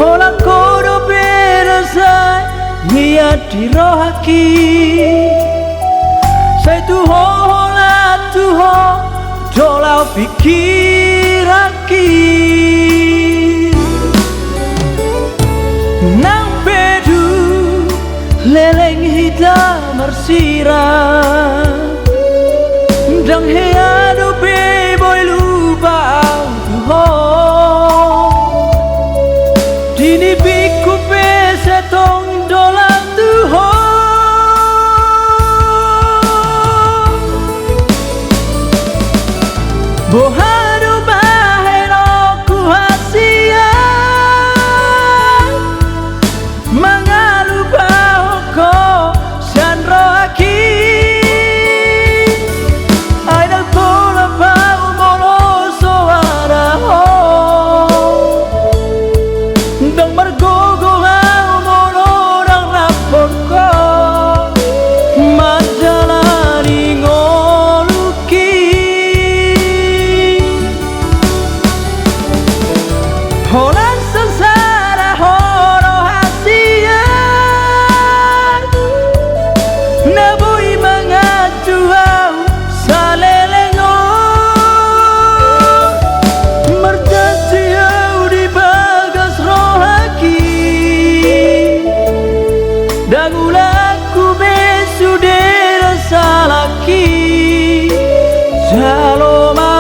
Hola kodo berasai mia dirohaki Sai tuho hola tuho dolau pikiraki Nang bedu leleng hitam marsira Dang heado be boy lupa tuho Dini biku pe setong dolau tuho Bohado bahero ku hasia Mangalu bahoko sandro aki Aidal pola pau molo soara ho Dang margogo hau molo dang rapoko Majalani ngoluki Holan sengsara horo hasia Nabui mengacu au salelengo Merjanji au di bagas rohaki Dagulaku besudera salaki Jaloma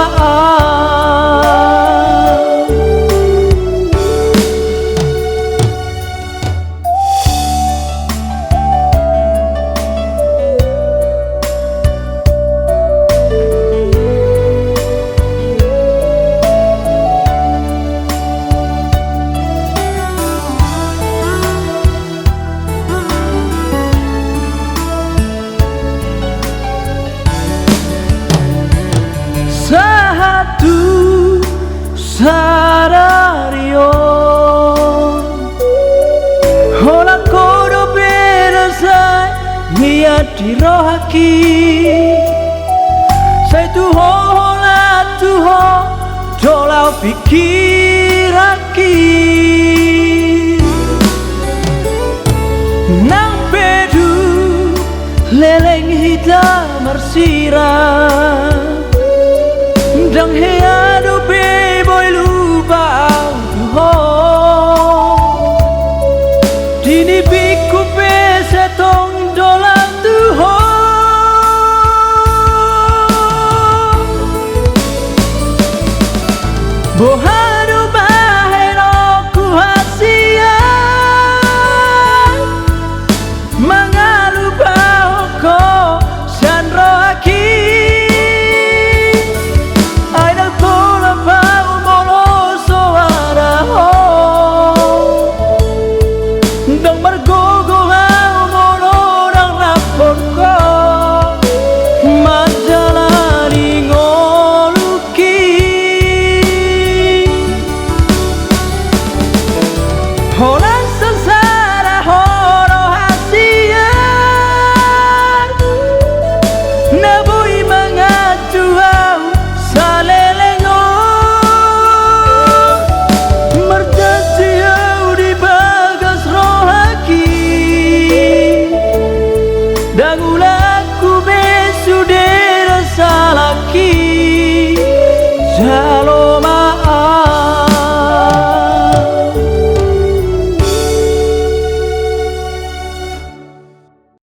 Satu sarario Hola kodo berasai mia dirohaki Sai tuho hola tuho dolau pikiraki Nang bedu leleng hitam marsira Dang heado be boy lupa tuho Dini biku pe setong dolau tuho Bohado bahero ku hasia Mangalu bahoko sandro aki Aidal pola pau molo soara ho Dang margogo hau molo dang rapoko Majalani ngoluki Holan sengsara horo hasia Nabui mengacu au salelengo Merjanji au di bagas rohaki Dagulaku besudera salaki Jalo